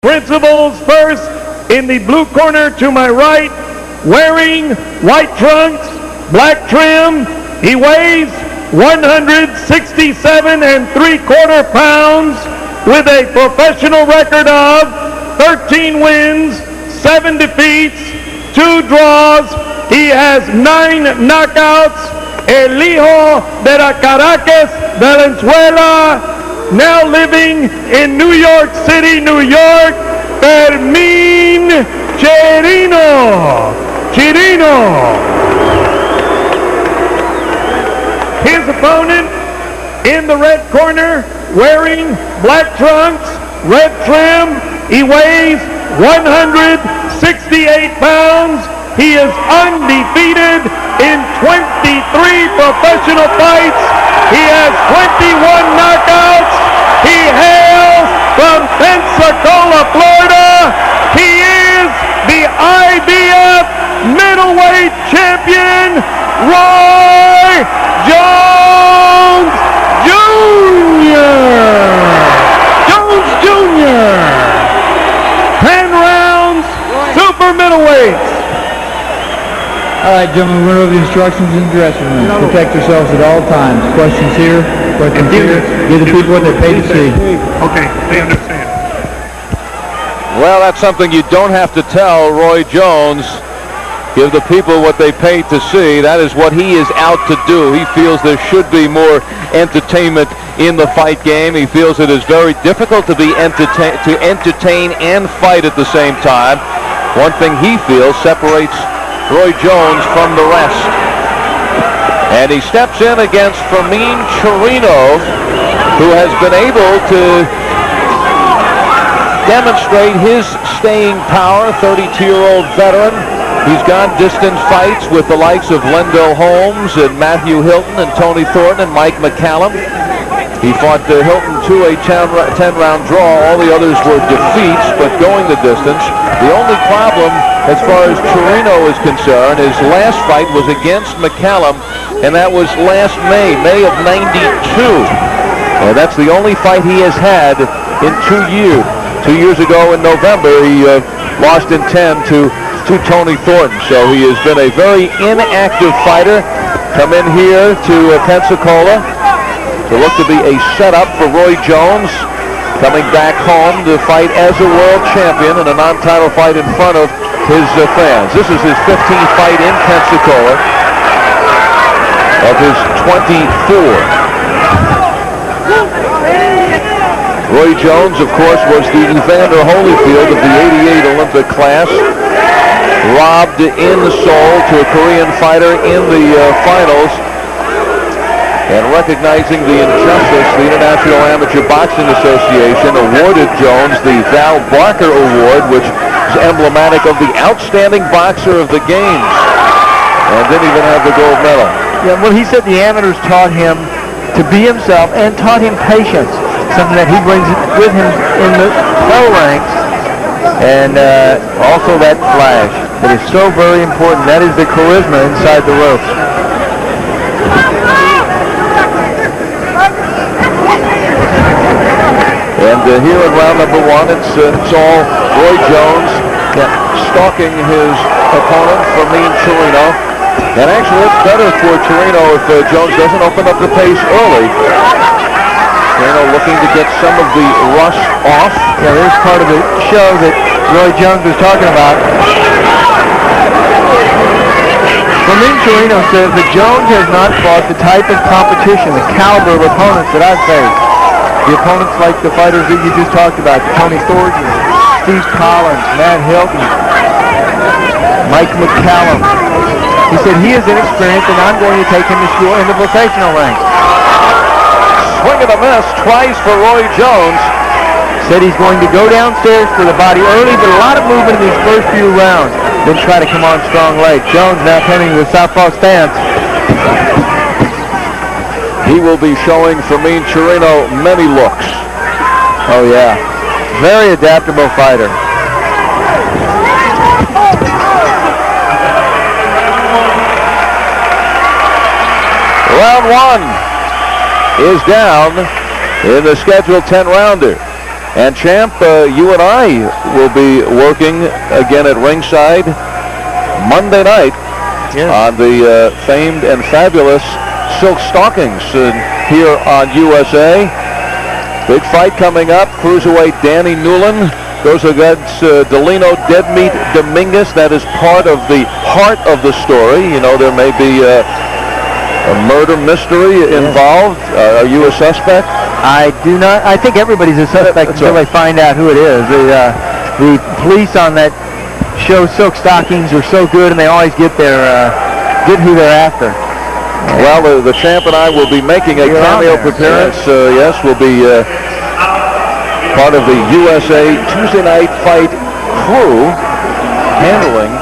Principals first in the blue corner to my right, wearing white trunks, black trim. He weighs 167 3/4 pounds with a professional record of 13 wins, 7 defeats, 2 draws. He has 9 knockouts. El hijo de la Caracas, Venezuela, now living in New York City, New York, Fermin Chirines. His opponent in the red corner, wearing black trunks, red trim. He weighs 168 pounds. He is undefeated in 23 professional fights. He has 21 knockouts. He hails from Pensacola, Florida. He is the IBF middleweight champion, Roy Jones Jr. 10 rounds, super middleweights. All right, gentlemen, we're over the instructions in the dressing room. Protect yourselves at all times. Questions here, questions here. Give the people what they're paid to see. Okay, they understand. Well, that's something you don't have to tell Roy Jones. Give the people what they paid to see. That is what he is out to do. He feels there should be more entertainment in the fight game. He feels it is very difficult to be entertain and fight at the same time. One thing he feels separates Roy Jones from the rest. And he steps in against Fermin Chirines, who has been able to demonstrate his staying power, 32-year-old veteran. He's gone distance fights with the likes of Lendell Holmes and Matthew Hilton and Tony Thornton and Mike McCallum. He fought Hilton to a 10-round draw. All the others were defeats, but going the distance. The only problem as far as Chirines is concerned, his last fight was against McCallum, and that was last May of '92. And that's the only fight he has had in 2 years. 2 years ago in November, he lost in 10 to Tony Thornton. So he has been a very inactive fighter. Come in here to Pensacola to look to be a setup for Roy Jones, coming back home to fight as a world champion in a non-title fight in front of his fans. This is his 15th fight in Pensacola of his 24. Roy Jones, of course, was the Evander Holyfield of the '88 Olympic class. Robbed in Seoul to a Korean fighter in the finals. And recognizing the injustice, the International Amateur Boxing Association awarded Jones the Val Barker Award, which is emblematic of the outstanding boxer of the games. And didn't even have the gold medal. Yeah, well, he said the amateurs taught him to be himself and taught him patience, something that he brings with him in the pro ranks. And also that flash that is so very important. That is the charisma inside the ropes. And here in round number 1, it's all Roy Jones stalking his opponent, Fermin Chirines. And actually, it's better for Chirines if Jones doesn't open up the pace early. Chirines looking to get some of the rush off. Yeah, there's part of the show that Roy Jones was talking about. Fermin Chirines says that Jones has not fought the type of competition, the caliber of opponents that I've faced. The opponents like the fighters that you just talked about, Tony Thornton, Steve Collins, Matt Hilton, Mike McCallum. He said he is inexperienced and I'm going to take him to school in the professional ranks. Swing and a miss twice for Roy Jones. Said he's going to go downstairs for the body early, but a lot of movement in these first few rounds. Then try to come on strong late. Jones now turning to the southpaw stance. He will be showing Fermin Chirines many looks. Oh yeah, very adaptable fighter. Round 1 is down in the scheduled 10-rounder. And Champ, you and I will be working again at ringside Monday night on the famed and fabulous Silk Stockings here on USA. Big fight coming up. Cruiserweight Danny Newland goes against Delino Deadmeat Dominguez. That is part of the heart of the story. You know, there may be a murder mystery involved. Are you a suspect? I do not. I think everybody's a suspect until they find out who it is. The police on that show Silk Stockings are so good, and they always get who they're after. Well, the Champ and I will be making a cameo appearance. Yes, we'll be part of the USA Tuesday Night Fight crew, handling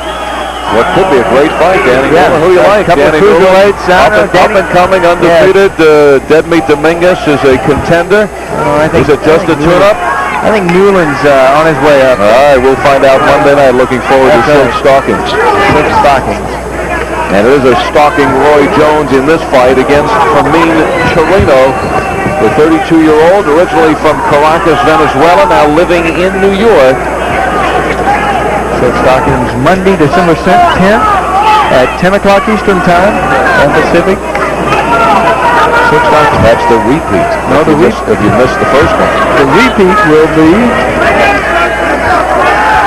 what could be a great fight. Danny Newland, who you like? Danny Newland, up and coming, undefeated. Deadmeat Dominguez is a contender. Is it just a tune-up? I think Newland's on his way up. All right, we'll find out Monday night. Looking forward to Silk Stockings. Silk Stockings. And it is a stalking Roy Jones in this fight against Fermin Chirines, the 32-year-old, originally from Caracas, Venezuela, now living in New York. Silk Stockings Monday, December 10th at 10 o'clock Eastern Time on Pacific. Silk Stockings, that's the repeat. No, if you missed the first one. The repeat will be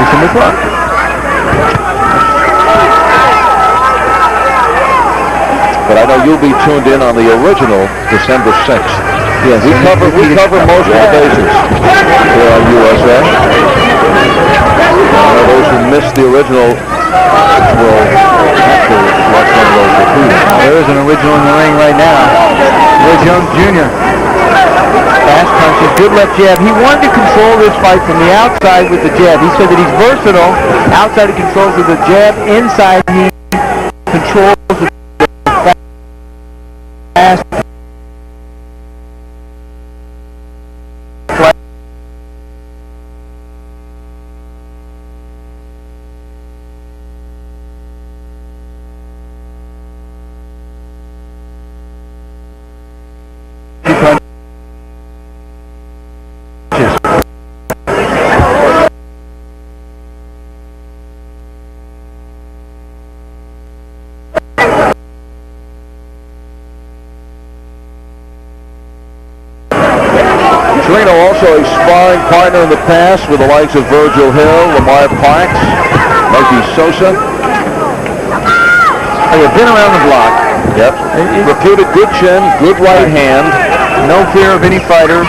December 12th. But I know you'll be tuned in on the original December 6th. Yes, we cover most of the bases here on USA. I know those who missed the original will have to watch one of those repeated. There is an original in the ring right now. Roy Jones Jr. Fast punches, good left jab. He wanted to control this fight from the outside with the jab. He said that he's versatile. Outside he controls with the jab. Inside he controls with the fast. Chirines also a sparring partner in the past with the likes of Virgil Hill, Lamar Parks, Mikey Sosa. They've been around the block. Yep. Reputed good chin, good right hand. No fear of any fighter.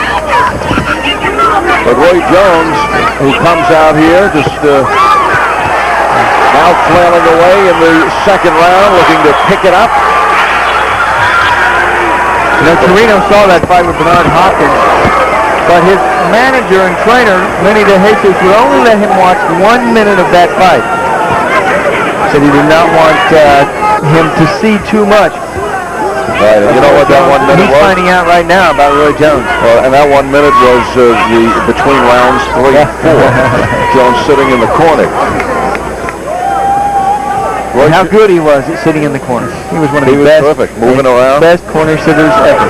But Roy Jones, who comes out here, just now flailing away in the second round, looking to pick it up. You know, Chirines saw that fight with Bernard Hopkins, but his manager and trainer, Lenny De Jesus, would only let him watch 1 minute of that fight. Said he did not want him to see too much. Right, and you know what that 1 minute was? He's finding out right now about Roy Jones. And that 1 minute was between rounds 3 and 4. Jones sitting in the corner. Roy, how good he was at sitting in the corner. He was one of the best. Perfect, moving around. Best corner sitters ever.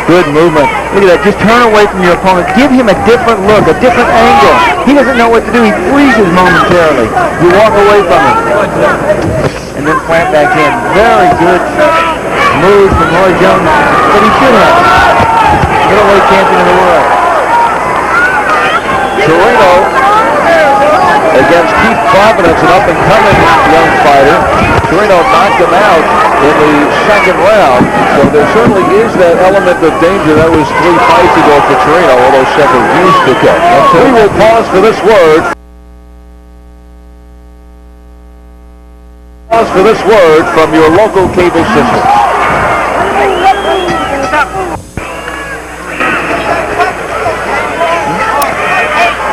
Good movement. Look at that. Just turn away from your opponent. Give him a different look, a different angle. He doesn't know what to do. He freezes momentarily. You walk away from him. And then plant back in. Very good move from Roy Jones. But he should have. Middleweight champion of the world. Chirines against Keith Providence, an up-and-coming young fighter. Chirines knocked him out in the second round, so there certainly is that element of danger. That was 3 fights ago for Chirines, although several views to go. We will pause for this word. Pause for this word from your local cable system.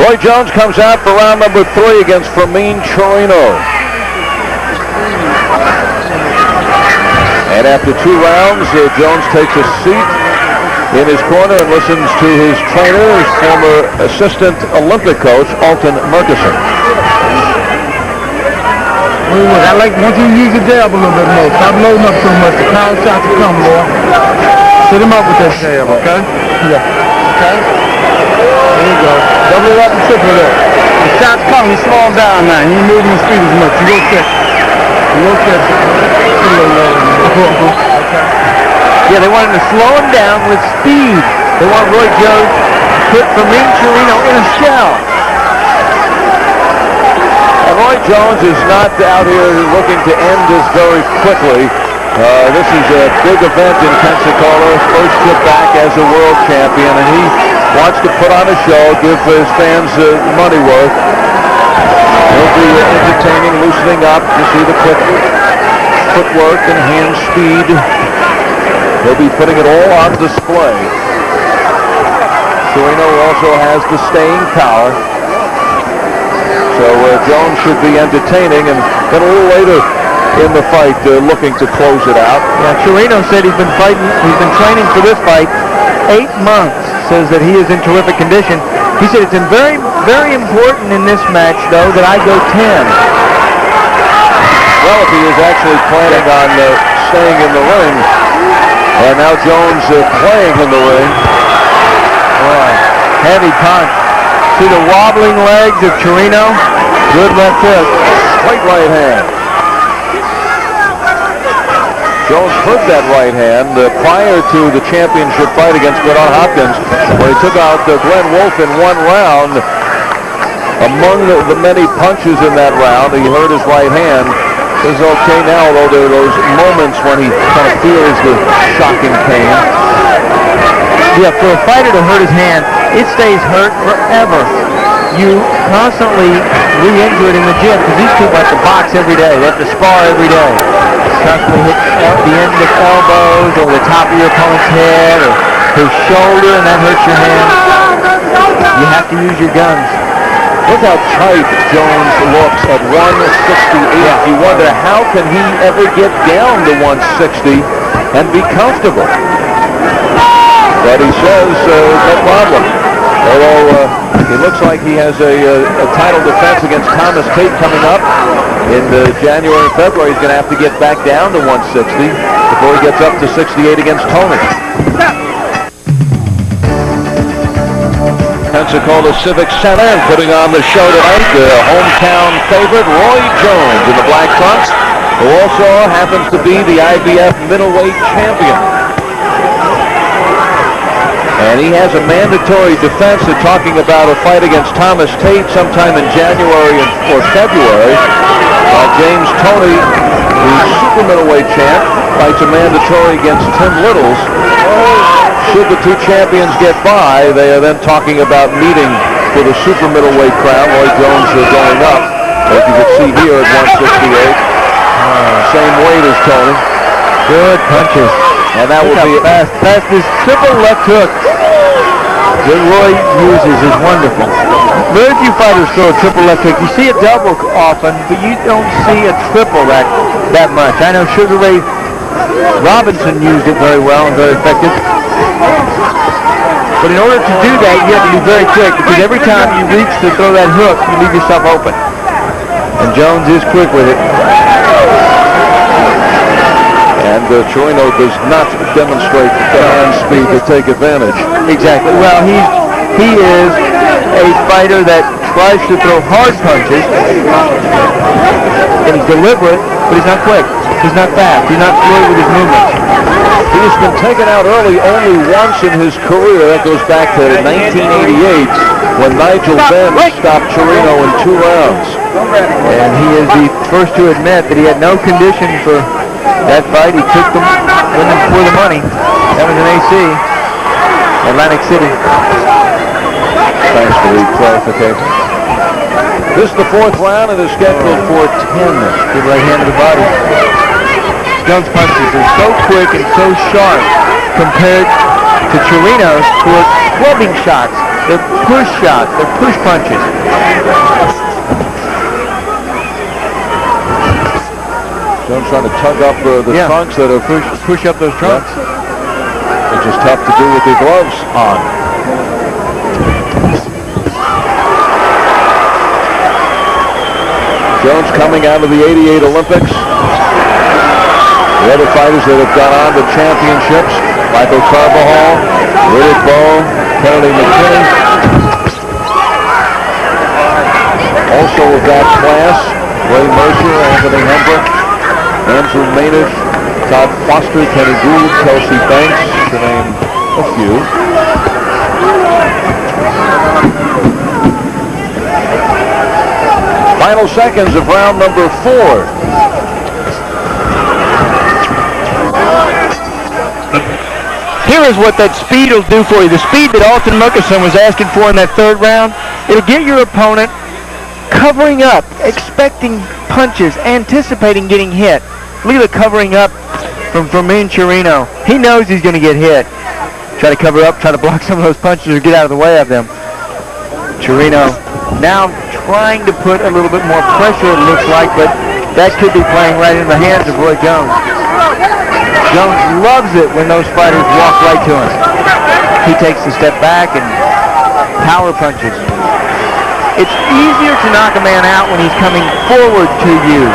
Roy Jones comes out for round number 3 against Fermin Chirines. And after 2 rounds, Jones takes a seat in his corner and listens to his trainer, his former assistant Olympic coach, Alton Murkison. I like once you use the jab a little bit more. Stop loading up so much. The power shots will come, Lord. Sit him up with that jab, okay? Yeah. Okay? There you go. Double it up and triple it up. The shot's coming, you slow him down now. He ain't moving his feet as much. You go catch it. You go catch it. Okay. Yeah, they wanted to slow him down with speed. They want Roy Jones to put Fermin Chirines in a shell. And Roy Jones is not out here looking to end this very quickly. This is a big event in Pensacola, first trip back as a world champion, and he wants to put on a show, give his fans money worth. He'll be entertaining, loosening up to see the quick footwork and hand speed. He'll be putting it all on display. Chirines also has the staying power. So Jones should be entertaining, and then a little later in the fight, looking to close it out. Yeah, Chirines said he's been training for this fight 8 months. Says that he is in terrific condition. He said it's very, very important in this match, though, that I go 10. Well, if he is actually planning on staying in the ring, and now Jones playing in the ring. Boy, heavy punch. See the wobbling legs of Chirines? Good left hook. Straight right hand. Jones hurt that right hand prior to the championship fight against Bernard Hopkins, where he took out Glenn Wolfe in 1 round. Among the many punches in that round, he hurt his right hand. This is okay now, although there are those moments when he kind of feels the shocking pain. Yeah, for a fighter to hurt his hand, it stays hurt forever. You constantly re-injure it in the gym, because these people have to box every day. They have to spar every day. Constantly hit the end of elbows or the top of your opponent's head or his shoulder, and that hurts your hand. You have to use your guns. Look how tight Jones looks at 168. You wonder, how can he ever get down to 160 and be comfortable? But he says no problem. Although it looks like he has a title defense against Thomas Tate coming up in January and February. He's going to have to get back down to 160 before he gets up to 68 against Tony. Pensacola Civic Center, and putting on the show tonight, the hometown favorite Roy Jones in the black trunks, who also happens to be the IBF middleweight champion. And he has a mandatory defense. They're talking about a fight against Thomas Tate sometime in January or February. James Toney, the super middleweight champ, fights a mandatory against Tim Littles. Should the two champions get by, they are then talking about meeting for the super middleweight crown. Roy Jones going up, as you can see here at 168. Same weight as Toney. Good punches. And that will be fast. This triple left hook that Roy uses is wonderful. Very few fighters throw a triple left hook. You see a double often, but you don't see a triple that much. I know Sugar Ray Robinson used it very well and very effective. But in order to do that, you have to be very quick, because every time you reach to throw that hook, you leave yourself open. And Jones is quick with it. And Chirines does not demonstrate the hand speed to take advantage. Exactly. Well, he is a fighter that tries to throw hard punches, and he's deliberate, but he's not quick. He's not fast. He's not fluid with his movements. He's been taken out early only once in his career. That goes back to 1988 when Nigel Benn stopped Chirines in 2 rounds. And he is the first to admit that he had no condition for that fight. He took them for the money. That was in AC, Atlantic City. Thanks for the clarification. This is the 4th round and is scheduled for 10. Good right hand to the body. Jones' punches are so quick and so sharp compared to Chirines, who are clubbing shots. They're push shots. They're push punches. Jones trying to tug up the trunks that are push up those trunks. Which is tough to do with your gloves on. Jones coming out of the '88 Olympics. The other fighters that have gone on to championships, Michael Carbajal, Riddick Bowe, Kennedy McKinney. Also of that class, Ray Mercer, Anthony Hembrick, Andrew Maynard, Todd Foster, Kenny Gould, Kelsey Banks, to name a few. Final seconds of round number 4. Here is what that speed will do for you. The speed that Alton Murkison was asking for in that third round, it'll get your opponent covering up, expecting punches, anticipating getting hit. Look at the covering up from Fermin Chirines. He knows he's going to get hit. Try to cover up, try to block some of those punches or get out of the way of them. Chirines now trying to put a little bit more pressure, it looks like, but that could be playing right in the hands of Roy Jones. Jones loves it when those fighters walk right to him. He takes a step back and power punches. It's easier to knock a man out when he's coming forward to you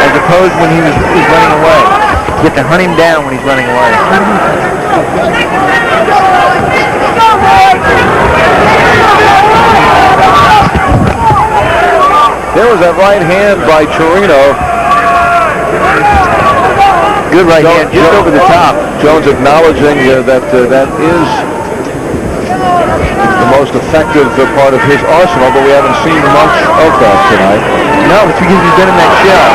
as opposed when he's running away. You have to hunt him down when he's running away. There was that right hand by Chirines. Good right hand, just over the top. Jones acknowledging that that is the most effective part of his arsenal, but we haven't seen much of that tonight. No, it's because he's been in that shell.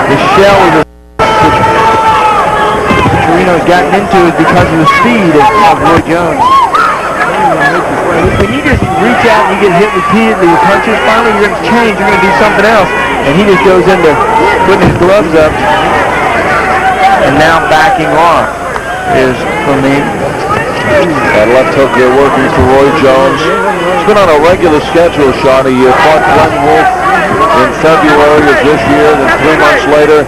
The shell is Chirines has gotten into is because of the speed of Roy Jones. When you just reach out and you get hit repeatedly with punches, finally you're going to change, you're going to do something else. And he just goes into putting his gloves up. And now backing off is Fermin. That left hook there working for Roy Jones. He's been on a regular schedule, Sean. He fought Glenn Wolfe in February of this year. Then 3 months later,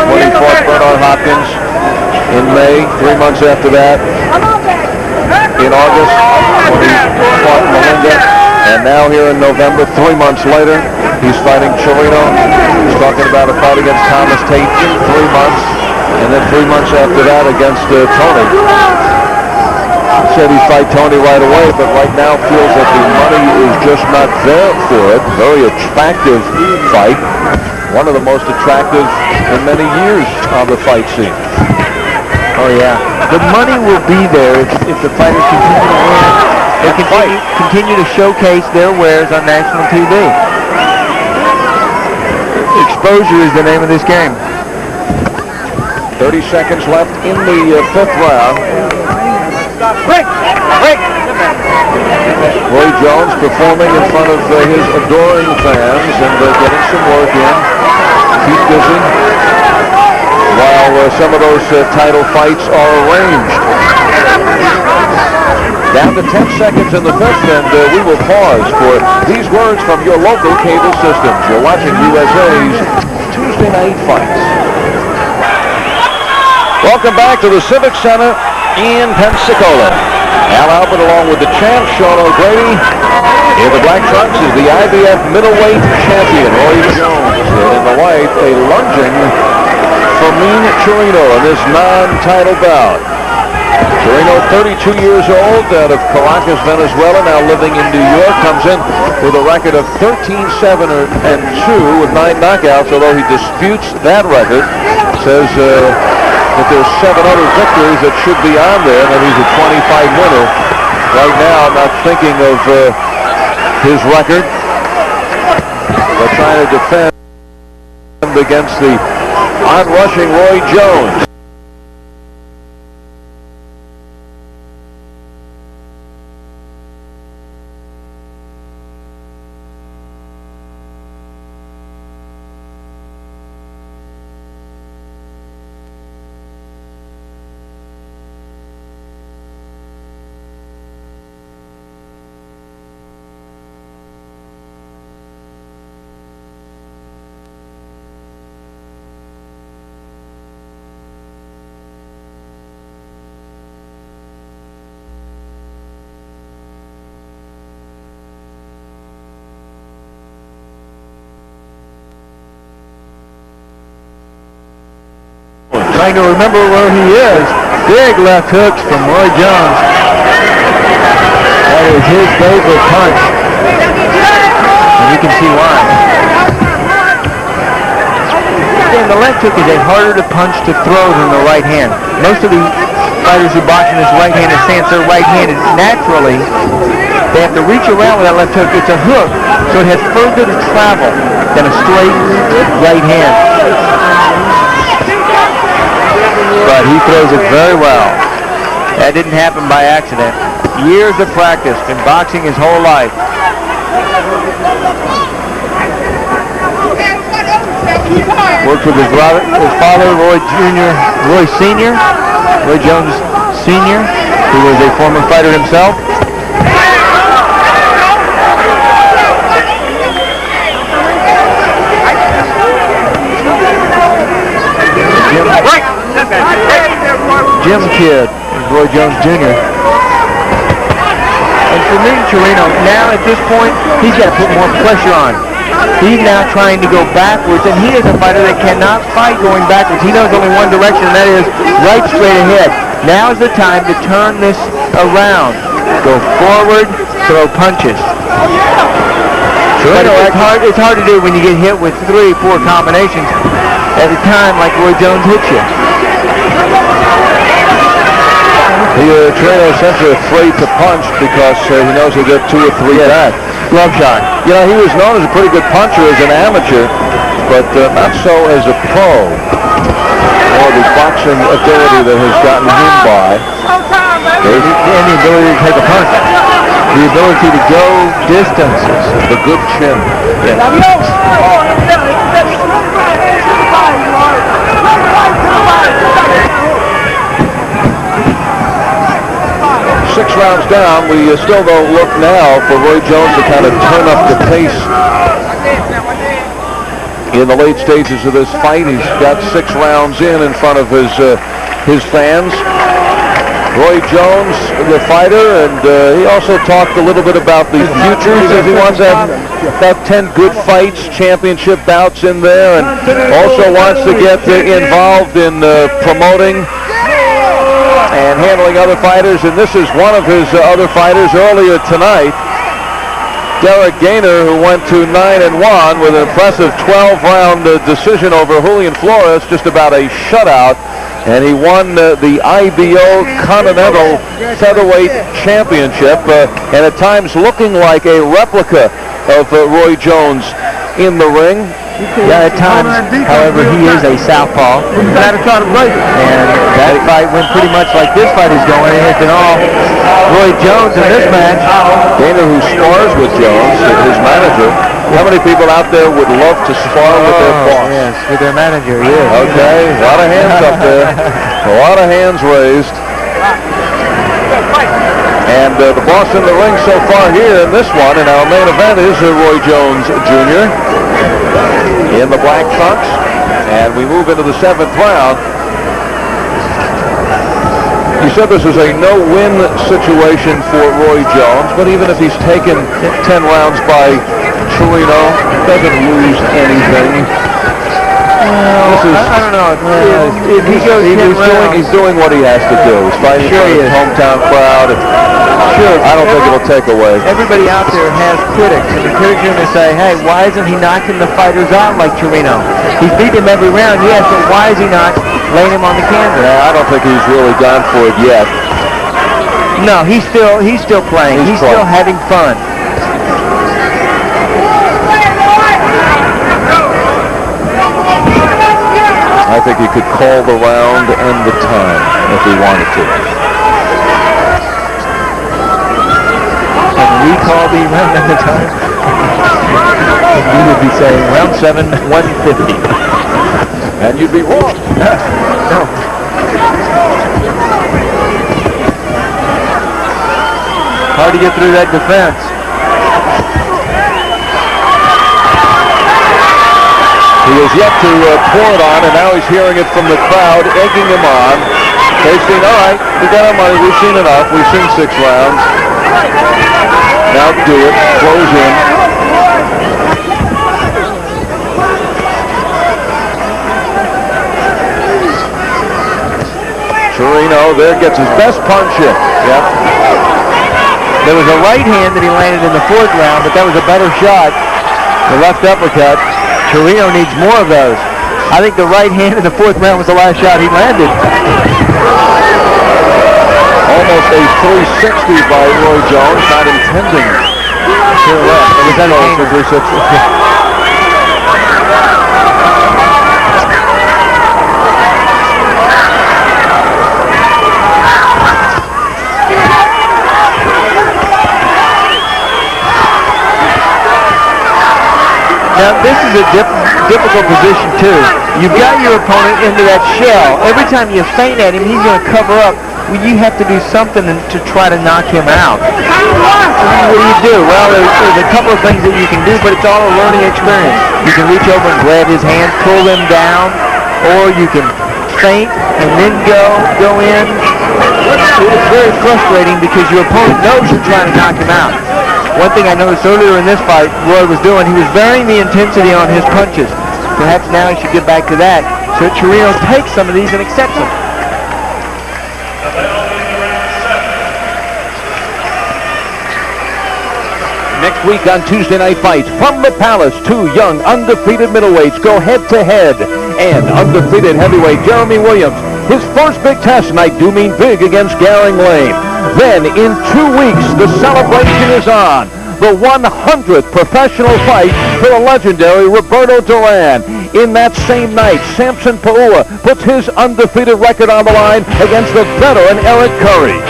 when he fought Bernard Hopkins in May. 3 months after that, in August, when he fought Malinga. And now here in November, 3 months later, he's fighting Chirines. He's talking about a fight against Thomas Tate in 3 months. And then 3 months after that against Tony. He said he'd fight Tony right away, but right now feels that the money is just not there for it. Very attractive fight. One of the most attractive in many years on the fight scene. Oh yeah. The money will be there if the fighters continue to win. They continue to showcase their wares on national TV. Exposure is the name of this game. 30 seconds left in the 5th round. Break! Roy Jones performing in front of his adoring fans and getting some work in. Keep busy while some of those title fights are arranged. Down to 10 seconds in the 5th, and we will pause for these words from your local cable systems. You're watching USA's Tuesday Night Fights. Welcome back to the Civic Center in Pensacola. Al Albert along with the champ, Sean O'Grady. In the black trunks is the IBF middleweight champion, Roy Jones. And in the white, a lunging Fermin Chirines in this non-title bout. Chirines, 32 years old, out of Caracas, Venezuela, now living in New York, comes in with a record of 13-7-2 with 9 knockouts, although he disputes that record. Says that there's 7 other victories that should be on there, and that he's a 25 winner. Right now, I'm not thinking of his record. They're trying to defend against the onrushing Roy Jones. Trying to remember where he is. Big left hooks from Roy Jones. is his favorite punch. And you can see why. And the left hook is a harder to punch to throw than the right hand. Most of the fighters who box in this right-handed stance, they're right-handed. Naturally, they have to reach around with that left hook. It's a hook, so it has further to travel than a straight right hand. But he throws it very well. That didn't happen by accident. Years of practice, been boxing his whole life. Worked with his father, Roy Sr., Roy Jones Sr., who was a former fighter himself. Jim Kidd, Roy Jones Jr. And Fermin Chirines, now at this point, he's got to put more pressure on. He's now trying to go backwards, and he is a fighter that cannot fight going backwards. He knows only one direction, and that is right straight ahead. Now is the time to turn this around. Go forward, throw punches. But it's hard to do when you get hit with 3, 4 combinations at a time like Roy Jones hits you. Chirines essentially afraid to punch because he knows he'll get 2 or 3 back. Glove shot. You know, he was known as a pretty good puncher as an amateur, but not so as a pro. Or the boxing ability that has gotten him by. And the ability to take a punch. The ability to go distances. The good chin. Yeah. 6 rounds down, we still don't look now for Roy Jones to kind of turn up the pace in the late stages of this fight. He's got 6 rounds in front of his fans. Roy Jones, the fighter, and he also talked a little bit about the future. He says he wants to have about 10 good fights, championship bouts in there, and also wants to get involved in promoting and handling other fighters, and this is one of his other fighters earlier tonight. Derek Gainer, who went to 9-1 with an impressive 12-round decision over Julian Flores, just about a shutout, and he won the IBO Continental Featherweight Championship, and at times looking like a replica of Roy Jones in the ring. Yeah, at times, however, he is a southpaw. And that fight went pretty much like this fight is going. It has been all Roy Jones in this match. Gainer, who spars with Jones, his manager. How many people out there would love to spar with their boss? Yes, with their manager, yes. Okay, a lot of hands up there. A lot of hands raised. And the boss in the ring so far here in this one, in our main event, is Roy Jones Jr. in the black trunks. And we move into the 7th round. You said this is a no-win situation for Roy Jones, but even if he's taken 10 rounds by Chirines, doesn't lose anything. I don't know. He's doing what he has to do. He's fighting for his hometown crowd. I don't think it'll take away. Everybody out there has critics, and the critics are going to say, hey, why isn't he knocking the fighters out like Chirines? He's beat him every round, yes, but why is he not laying him on the canvas? I don't think he's really gone for it yet. No, he's still playing. He's still having fun. I think he could call the round and the time if he wanted to. Can we call the round and the time? You would be saying round 7, 150. And you'd be wrong. No. Hard to get through that defense. He has yet to pour it on, and now he's hearing it from the crowd, egging him on. They've seen, all right, we got our money, we've seen enough, we've seen 6 rounds. Now do it, close in. Chirines there gets his best punch in. Yep. There was a right hand that he landed in the 4th round, but that was a better shot. The left uppercut. Chirino needs more of those. I think the right hand in the 4th round was the last shot he landed. Almost a 360 by Roy Jones, not intending to left. It was for 360. Now, this is a difficult position, too. You've got your opponent into that shell. Every time you feint at him, he's going to cover up. Well, you have to do something to try to knock him out. What do you do? Well, there's a couple of things that you can do, but it's all a learning experience. You can reach over and grab his hand, pull him down, or you can feint and then go in. It's very frustrating because your opponent knows you're trying to knock him out. One thing I noticed earlier in this fight, Roy was doing, he was varying the intensity on his punches. Perhaps now he should get back to that, so Chirino takes some of these and accepts them. Next week on Tuesday Night Fights, from the Palace, 2 young undefeated middleweights go head-to-head. And undefeated heavyweight Jeremy Williams, his first big test, and I do mean big, against Garing Lane. Then, in 2 weeks, the celebration is on. The 100th professional fight for the legendary Roberto Duran. In that same night, Samson Paua puts his undefeated record on the line against the veteran Eric Curry.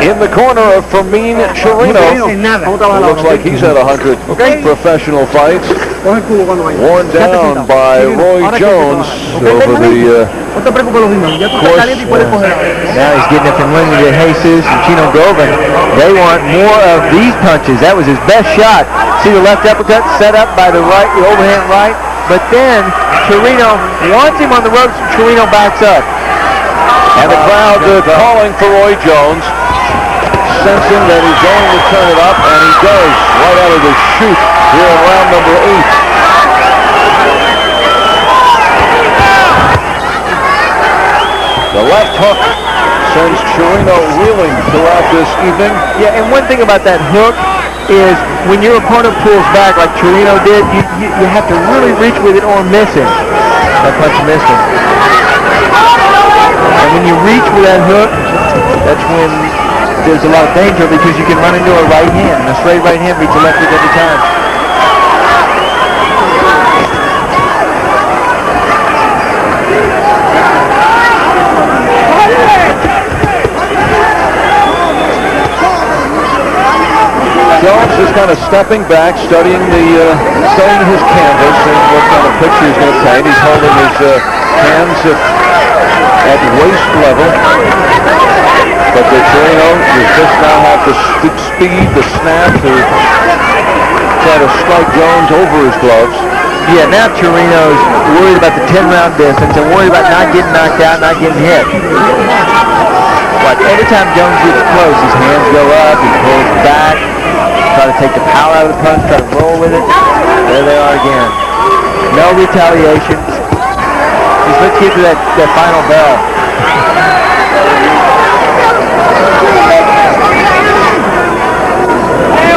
In the corner of Fermin Chirines, looks like he's had 100 professional fights. Worn down by Roy Jones over the course. Now he's getting it from Lenny de Jesus and Chino Govan. They want more of these punches. That was his best shot. See the left uppercut set up by the right, the overhand right. But then Chirino wants him on the ropes, and Chirino backs up. And the crowd calling for Roy Jones, sensing that he's going to turn it up, and he does right out of the chute here in round number 8. The left hook sends Chirino reeling throughout this evening. Yeah, and one thing about that hook is when your opponent pulls back like Chirino did, you have to really reach with it or miss him. That punch missed him. And when you reach with that hook, that's when there's a lot of danger because you can run into a right hand. And a straight right hand beats a left hook every time. Jones is kind of stepping back, studying his canvas and what kind of picture he's going to paint. He's holding his hands at waist level. But the Chirino just now have the speed, the snap to try to strike Jones over his gloves. Yeah, now Chirino's worried about the 10-round distance and worried about not getting knocked out, not getting hit. But every time Jones gets close, his hands go up, he pulls back, try to take the power out of the punch, try to roll with it. There they are again. No retaliation. Just let's get to that final bell.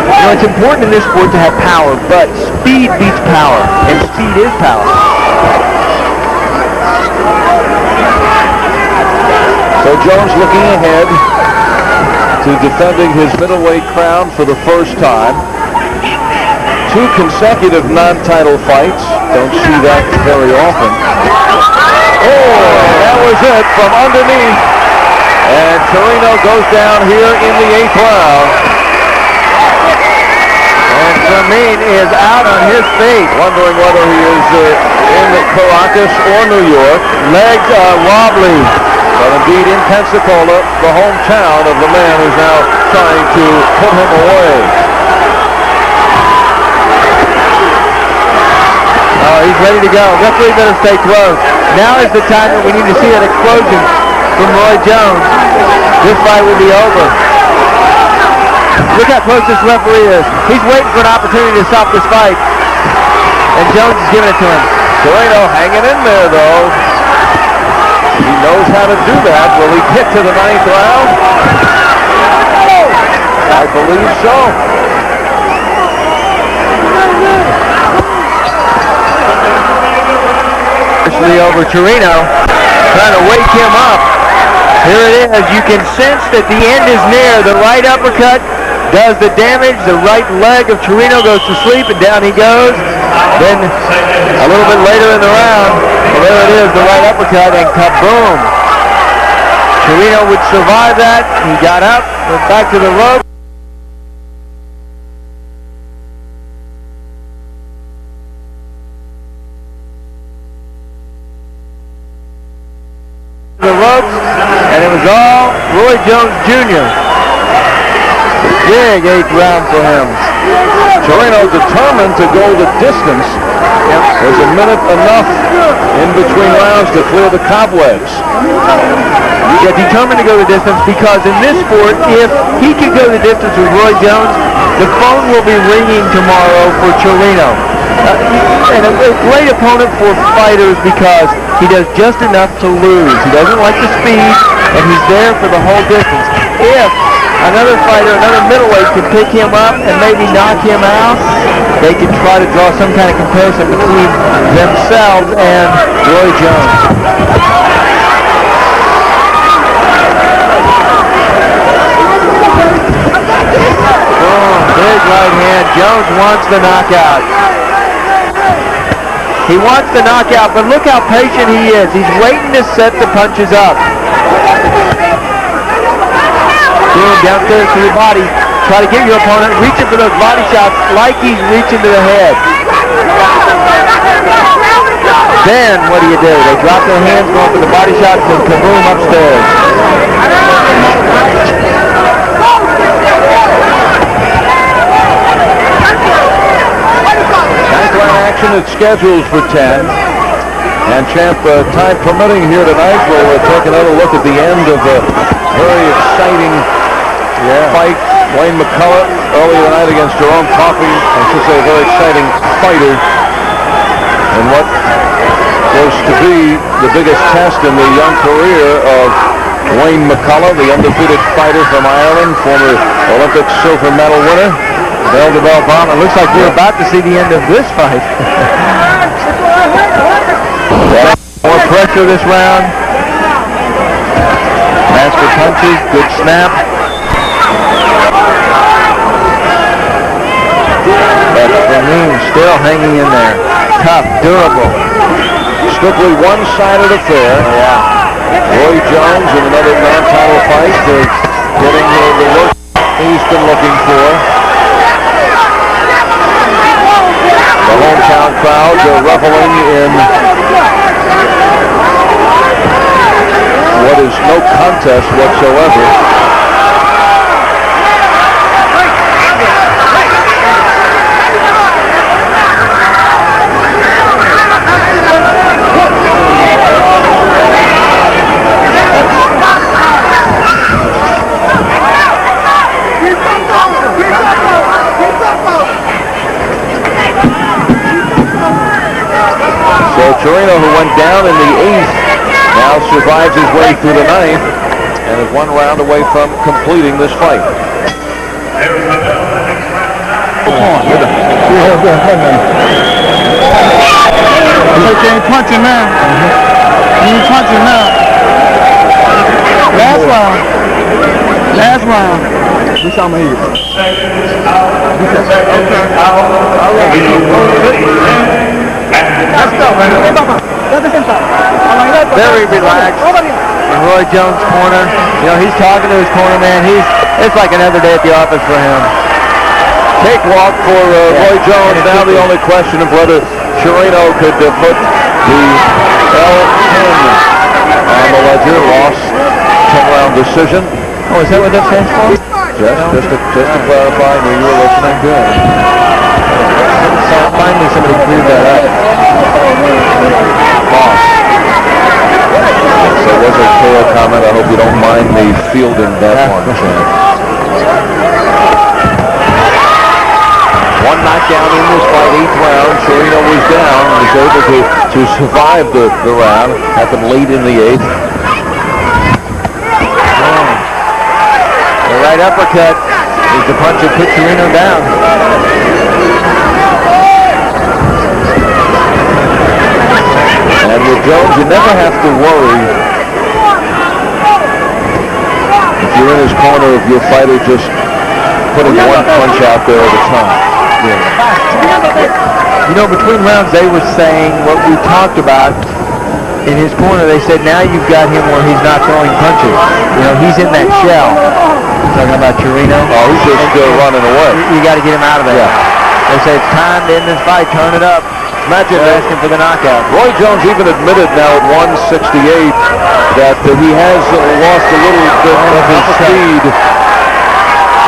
You know, it's important in this sport to have power, but speed beats power, and speed is power. So Jones looking ahead to defending his middleweight crown for the first time. 2 consecutive non-title fights. Don't see that very often. Oh, that was it from underneath. And Chirino goes down here in the 8th round. And Fermin is out on his feet. Wondering whether he is in Caracas or New York. Legs are wobbly. But indeed in Pensacola, the hometown of the man who's now trying to put him away. Oh, he's ready to go. Referee better stay close. Now is the time that we need to see that explosion from Roy Jones. This fight will be over. Look how close this referee is. He's waiting for an opportunity to stop this fight. And Jones is giving it to him. Chirino hanging in there, though. He knows how to do that. Will he get to the 9th round? I believe so. Especially over Chirino, trying to wake him up. Here it is. You can sense that the end is near. The right uppercut does the damage. The right leg of Chirino goes to sleep, and down he goes. Then a little bit later in the round, well, there it is, the right uppercut, and kaboom. Chirino would survive that. He got up, went back to the rope. The ropes, and it was all Roy Jones Jr. Big 8th round for him. Chirino determined to go the distance. Was a minute enough in between rounds to clear the cobwebs? Yeah, determined to go the distance, because in this sport, if he could go the distance with Roy Jones, the phone will be ringing tomorrow for Chirino. And a great opponent for fighters, because he does just enough to lose. He doesn't like the speed, and he's there for the whole distance. If another fighter, another middleweight, could pick him up and maybe knock him out, they could try to draw some kind of comparison between themselves and Roy Jones. Oh, big right hand. Jones wants the knockout. He wants the knockout, but look how patient he is. He's waiting to set the punches up. Downstairs to the body. Try to get your opponent reaching for those body shots like he's reaching to the head. Then what do? They drop their hands, going for the body shots, and kaboom, upstairs. Action at schedules for 10. And Champ, time permitting here tonight, we'll take another look at the end of a very exciting fight. Wayne McCullough earlier tonight against Jerome Coffey. I should say a very exciting fighter in what was to be the biggest test in the young career of Wayne McCullough, the undefeated fighter from Ireland, former Olympic silver medal winner. Bell to bell bomb. It looks like we're about to see the end of this fight. More pressure this round. Master punches, good snap. But Fermin still hanging in there. Tough, durable. Strictly one-sided affair. Roy Jones in another non-title fight, getting the work he's been looking for. The hometown crowd reveling in what is no contest whatsoever. Chirino, who went down in the 8th, now survives his way through the 9th and is 1 round away from completing this fight. You ain't punching now. You ain't punching now. Last round. Last round. We saw my ear. Very relaxed in Roy Jones' corner. You know, he's talking to his corner man. It's like another day at the office for him. Cakewalk for Roy Jones. Now the only question of whether Chirino could put the L10 on the ledger. Lost 10-round decision. Oh, is that what that stands for? Just to clarify, I knew you were listening. Good. Finally somebody cleared that up. Lost. So it was a KO comment. I hope you don't mind me fielding that one, Champ. One knockdown in this fight, 8th round. Chirino was down and was able to survive the round. Happened late in the 8th. right uppercut is the punch that put Chirino down. And with Jones, you never have to worry if you're in his corner of your fighter just putting one punch out there at a time. You know, between rounds, they were saying what we talked about in his corner. They said, now you've got him where he's not throwing punches. You know, he's in that shell. Talking about Chirino. Oh, he's just still running away. You got to get him out of there. Yeah. They say it's time to end this fight. Turn it up. Imagine asking for the knockout. Roy Jones even admitted now at 168 that he has lost a little bit of his speed.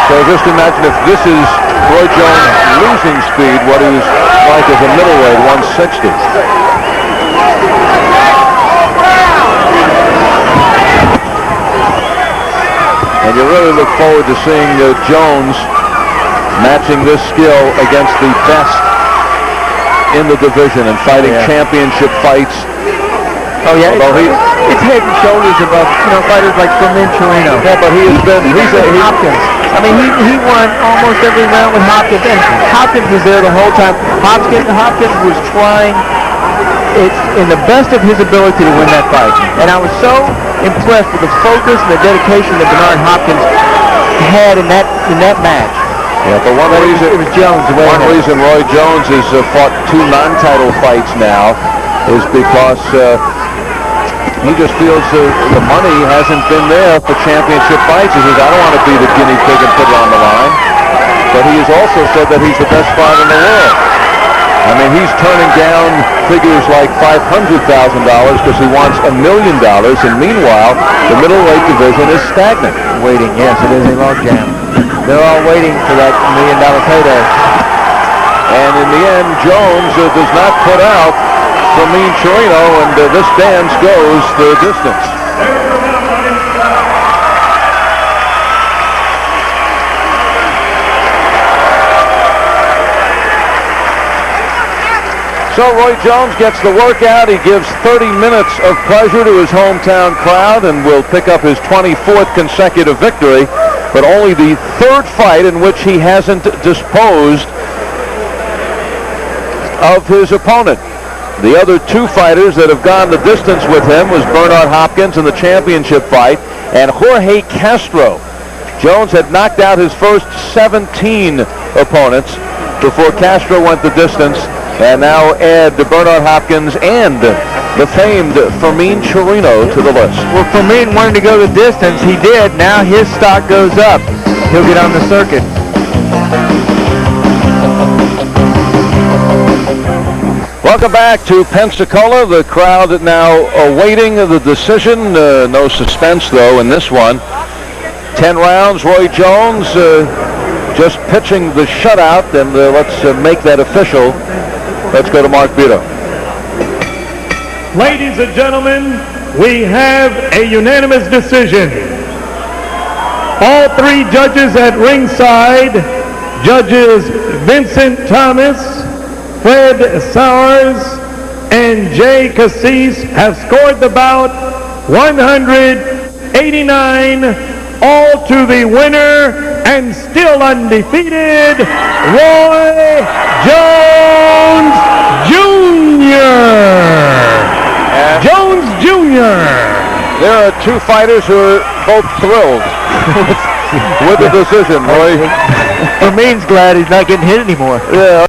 So just imagine if this is Roy Jones losing speed, what he was like as a middleweight, 160. And you really look forward to seeing Jones matching this skill against the best in the division and fighting championship fights. Oh yeah, it's head and shoulders above, you know, fighters like Fermin Chirines. Yeah, but he's Hopkins. I mean, he won almost every round with Hopkins, and Hopkins was there the whole time. Hopkins was trying in the best of his ability to win that fight, and I was so impressed with the focus and the dedication that Bernard Hopkins had in that match. Yeah, but one reason it was Jones. One reason Roy Jones has fought 2 non-title fights now is because he just feels the money hasn't been there for championship fights. He says, I don't want to be the guinea pig and put it on the line. But he has also said that he's the best fighter in the world. I mean, he's turning down figures like $500,000 because he wants $1 million, and meanwhile, the middleweight division is stagnant. Waiting, yes, it is a logjam. They're all waiting for that $1 million payday. And in the end, Jones does not put out Fermin Chirines, and this dance goes the distance. So Roy Jones gets the workout. He gives 30 minutes of pleasure to his hometown crowd and will pick up his 24th consecutive victory, but only the 3rd fight in which he hasn't disposed of his opponent. The other 2 fighters that have gone the distance with him was Bernard Hopkins in the championship fight and Jorge Castro. Jones had knocked out his first 17 opponents before Castro went the distance, and now add Bernard Hopkins and the famed Fermin Chirines to the list. Well, Fermin wanted to go the distance. He did. Now his stock goes up. He'll get on the circuit. Welcome back to Pensacola. The crowd now awaiting the decision. No suspense, though, in this one. 10 rounds. Roy Jones just pitching the shutout, and let's make that official. Let's go to Mark Bito. Ladies and gentlemen, we have a unanimous decision. All 3 judges at ringside, Judges Vincent Thomas, Fred Sowers, and Jay Cassis, have scored the bout 189, all to the winner and still undefeated, Roy Jones Jr. Jones Jr. There are 2 fighters who are both thrilled with the decision, Roy. Fermin's glad he's not getting hit anymore. Yeah.